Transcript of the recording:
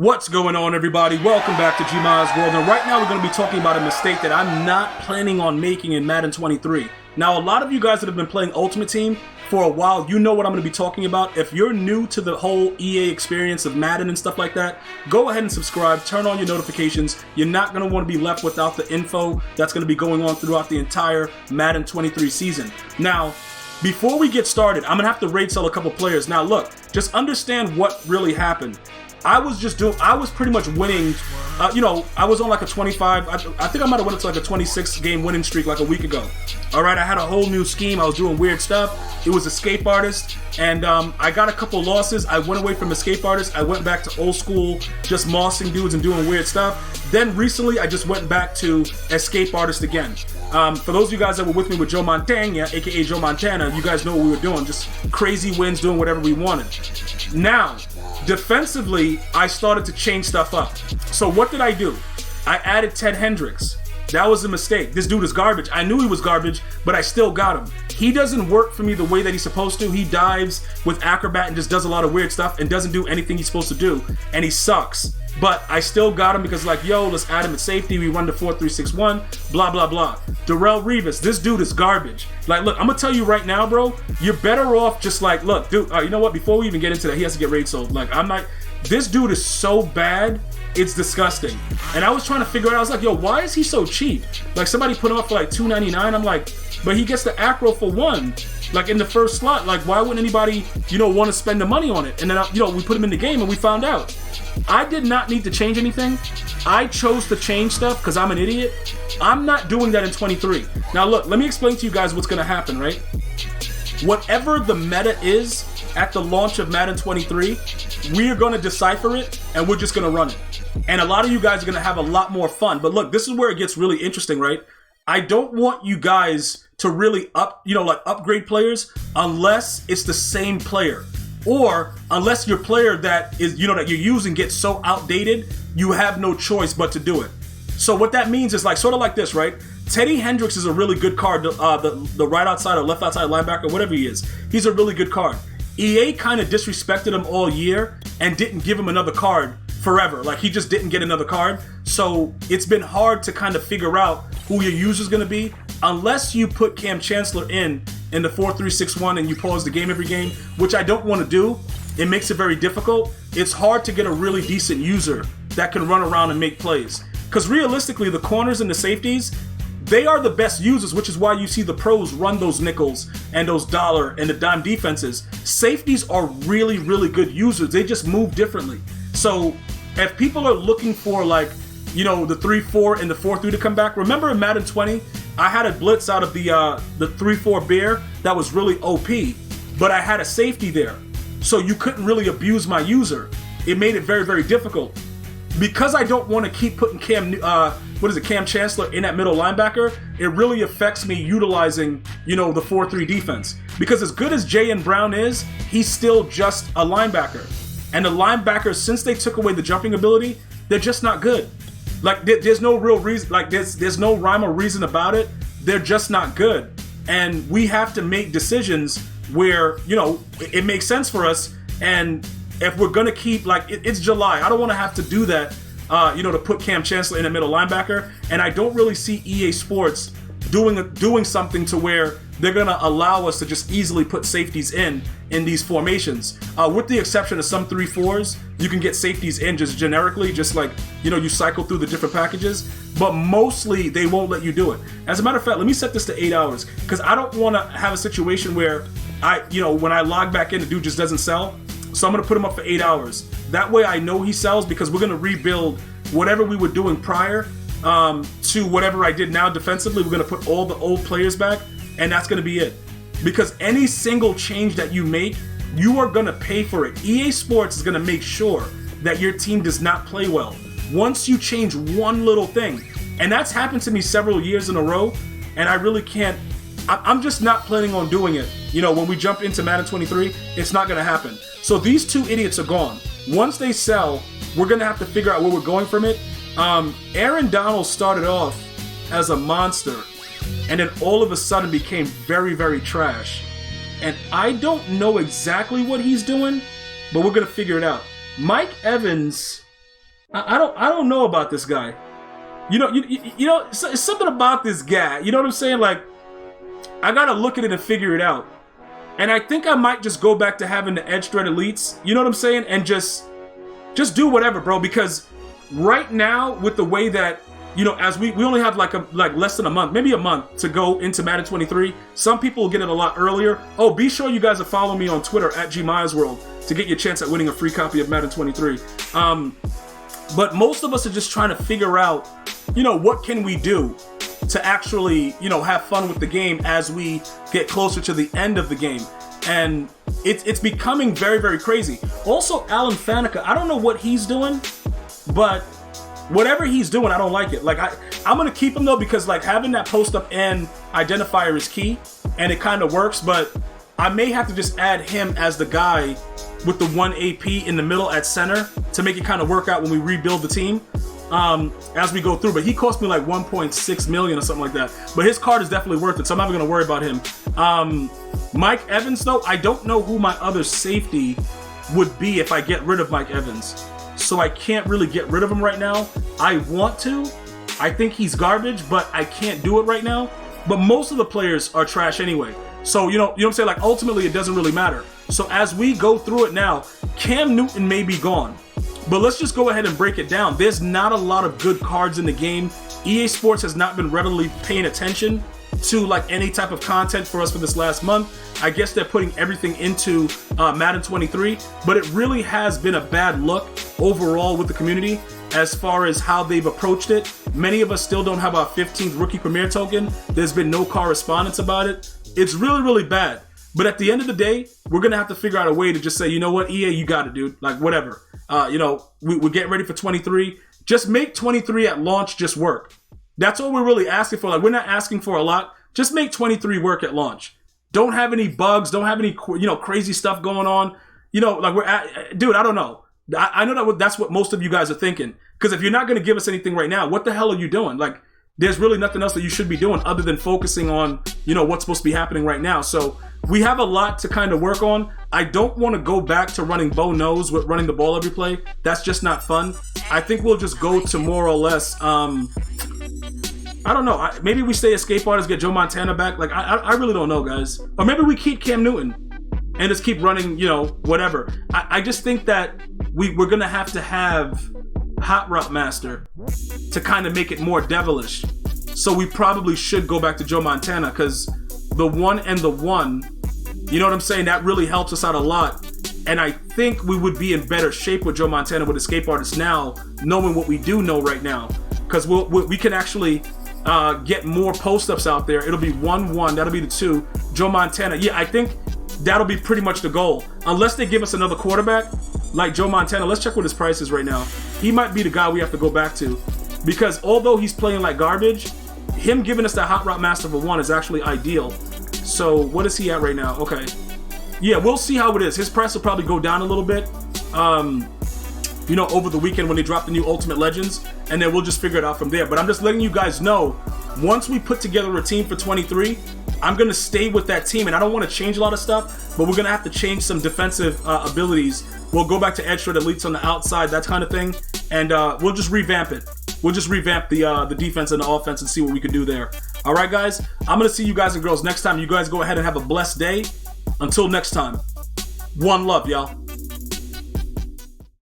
What's going on, everybody? Welcome back to GmiasWorld, and right now we're going to be talking about a mistake that I'm not planning on making in Madden 23. Now, a lot of you guys that have been playing Ultimate Team for a while, you know what I'm going to be talking about. If you're new to the whole EA experience of Madden and stuff like that, go ahead and subscribe, turn on your notifications. You're not going to want to be left without the info that's going to be going on throughout the entire Madden 23 season. Now, before we get started, I'm going to have to raid sell a couple players. Now, look, just understand what really happened. I was pretty much winning, I was on like a 25, I think I might have went to like a 26 game winning streak like a week ago. Alright, I had a whole new scheme, I was doing weird stuff. It was Escape Artist, and I got a couple losses. I went away from Escape Artist, I went back to old school, just mossing dudes and doing weird stuff. Then recently, I just went back to Escape Artist again. For those of you guys that were with me with Joe Montana, aka Joe Montana, you guys know what we were doing, just crazy wins, doing whatever we wanted. Now, defensively, I started to change stuff up. So what did I do? I added Ted Hendricks. That was a mistake. This dude is garbage. I knew he was garbage, but I still got him. He doesn't work for me the way that he's supposed to. He dives with acrobat and just does a lot of weird stuff and doesn't do anything he's supposed to do, and he sucks. But I still got him because, like, yo, let's add him at safety. We run the 4-3-6-1, blah, blah, blah. Darrell Revis, this dude is garbage. Like, look, I'm going to tell you right now, bro, you're better off just like, look, dude, you know what? Before we even get into that, he has to get raid sold. Like, this dude is so bad, it's disgusting. And I was trying to figure out, I was like, yo, why is he so cheap? Like, somebody put him up for like $2.99. I'm like, but he gets the acro for $1, like in the first slot. Like, why wouldn't anybody, want to spend the money on it? And then, we put him in the game and we found out. I did not need to change anything. I chose to change stuff because I'm an idiot. I'm not doing that in 23. Now look, let me explain to you guys what's going to happen, right? Whatever the meta is at the launch of Madden 23, we are going to decipher it and we're just going to run it. And a lot of you guys are going to have a lot more fun. But look, this is where it gets really interesting, right? I don't want you guys to really upgrade players unless it's the same player. Or unless your player that is, that you're using gets so outdated, you have no choice but to do it. So what that means is like sort of like this, right? Teddy Hendricks is a really good card, the right outside or left outside linebacker, whatever he is. He's a really good card. EA kind of disrespected him all year and didn't give him another card forever. Like, he just didn't get another card. So it's been hard to kind of figure out who your user's going to be unless you put Cam Chancellor in the 4-3-6-1 and you pause the game every game, which I don't want to do. It makes it very difficult. It's hard to get a really decent user that can run around and make plays. Because realistically, the corners and the safeties, they are the best users, which is why you see the pros run those nickels and those dollar and the dime defenses. Safeties are really, really good users. They just move differently. So if people are looking for, like, the 3-4 and the 4-3 to come back, remember in Madden 20, I had a blitz out of the 3-4 bear that was really OP, but I had a safety there. So you couldn't really abuse my user. It made it very, very difficult. Because I don't want to keep putting Cam Chancellor in that middle linebacker, it really affects me utilizing, the 4-3 defense. Because as good as J.N. Brown is, he's still just a linebacker. And the linebackers, since they took away the jumping ability, they're just not good. Like, there's no real reason, like, there's no rhyme or reason about it. They're just not good. And we have to make decisions where, it makes sense for us. And if we're going to keep, like, it's July. I don't want to have to do that, to put Cam Chancellor in a middle linebacker. And I don't really see EA Sports doing something to where they're going to allow us to just easily put safeties in these formations. With the exception of some 3-4s, you can get safeties in just generically, just like, you cycle through the different packages. But mostly, they won't let you do it. As a matter of fact, let me set this to 8 hours, because I don't want to have a situation where when I log back in, the dude just doesn't sell. So I'm going to put him up for 8 hours. That way I know he sells, because we're going to rebuild whatever we were doing prior to whatever I did now defensively. We're going to put all the old players back, and that's going to be it. Because any single change that you make, you are going to pay for it. EA Sports is going to make sure that your team does not play well once you change one little thing. And that's happened to me several years in a row, and I really can't. I'm just not planning on doing it. When we jump into Madden 23, it's not going to happen. So these two idiots are gone. Once they sell, we're going to have to figure out where we're going from it. Aaron Donald started off as a monster, and then all of a sudden became very, very trash. And I don't know exactly what he's doing, but we're going to figure it out. Mike Evans I don't know about this guy. It's something about this guy. You know what I'm saying? Like, I gotta look at it and figure it out. And I think I might just go back to having the edge thread elites. You know what I'm saying? And just do whatever, bro. Because right now, with the way that, as we only have like less than a month, maybe a month to go into Madden 23. Some people will get it a lot earlier. Oh, be sure you guys to follow me on Twitter at GmiasWorld to get your chance at winning a free copy of Madden 23. But most of us are just trying to figure out, what can we do to actually, have fun with the game as we get closer to the end of the game. And it's becoming very, very crazy. Also, Alan Faneca, I don't know what he's doing, but whatever he's doing, I don't like it. Like, I'm going to keep him, though, because, like, having that post-up and identifier is key, and it kind of works, but I may have to just add him as the guy with the 1 AP in the middle at center to make it kind of work out when we rebuild the team as we go through. But he cost me like 1.6 million or something like that. But his card is definitely worth it, so I'm not even going to worry about him. Mike Evans, though, I don't know who my other safety would be if I get rid of Mike Evans. So I can't really get rid of him right now. I want to. I think he's garbage, but I can't do it right now. But most of the players are trash anyway. So, you know what I'm saying? Like, ultimately, it doesn't really matter. So as we go through it now, Cam Newton may be gone. But let's just go ahead and break it down. There's not a lot of good cards in the game. EA Sports has not been readily paying attention to like any type of content for us for this last month. I guess they're putting everything into Madden 23, but it really has been a bad look overall with the community as far as how they've approached it. Many of us still don't have our 15th rookie premier token. There's been no correspondence about it. It's really, really bad. But at the end of the day, we're going to have to figure out a way to just say, you know what, EA, you got it, dude. Like, whatever. We're getting ready for 23. Just make 23 at launch just work. That's all we're really asking for. Like, we're not asking for a lot. Just make 23 work at launch. Don't have any bugs. Don't have any, crazy stuff going on. Dude, I don't know. I know that's what most of you guys are thinking. Because if you're not going to give us anything right now, what the hell are you doing? Like, there's really nothing else that you should be doing other than focusing on, what's supposed to be happening right now. So we have a lot to kind of work on. I don't want to go back to running bow nose with running the ball every play. That's just not fun. I think we'll just go to more or less, I don't know. Maybe we stay escape artists, get Joe Montana back. Like, I really don't know, guys. Or maybe we keep Cam Newton and just keep running, whatever. I just think that we're going to have Hot Route Master to kind of make it more devilish. So we probably should go back to Joe Montana because the 1 and the 1, you know what I'm saying? That really helps us out a lot. And I think we would be in better shape with Joe Montana with Escape Artists now, knowing what we do know right now. Because we can actually get more post-ups out there. It'll be 1-1. That'll be the 2. Joe Montana. Yeah, I think that'll be pretty much the goal. Unless they give us another quarterback like Joe Montana. Let's check what his price is right now. He might be the guy we have to go back to. Because although he's playing like garbage, him giving us the Hot Route Master for 1 is actually ideal. So what is he at right now? Okay. Yeah, we'll see how it is. His price will probably go down a little bit. Over the weekend when they drop the new Ultimate Legends, and then we'll just figure it out from there. But I'm just letting you guys know, once we put together a team for 23, I'm going to stay with that team, and I don't want to change a lot of stuff, but we're going to have to change some defensive abilities. We'll go back to edge threat elites on the outside, that kind of thing, and we'll just revamp it. We'll just revamp the defense and the offense and see what we can do there. All right, guys? I'm going to see you guys and girls next time. You guys go ahead and have a blessed day. Until next time, one love, y'all.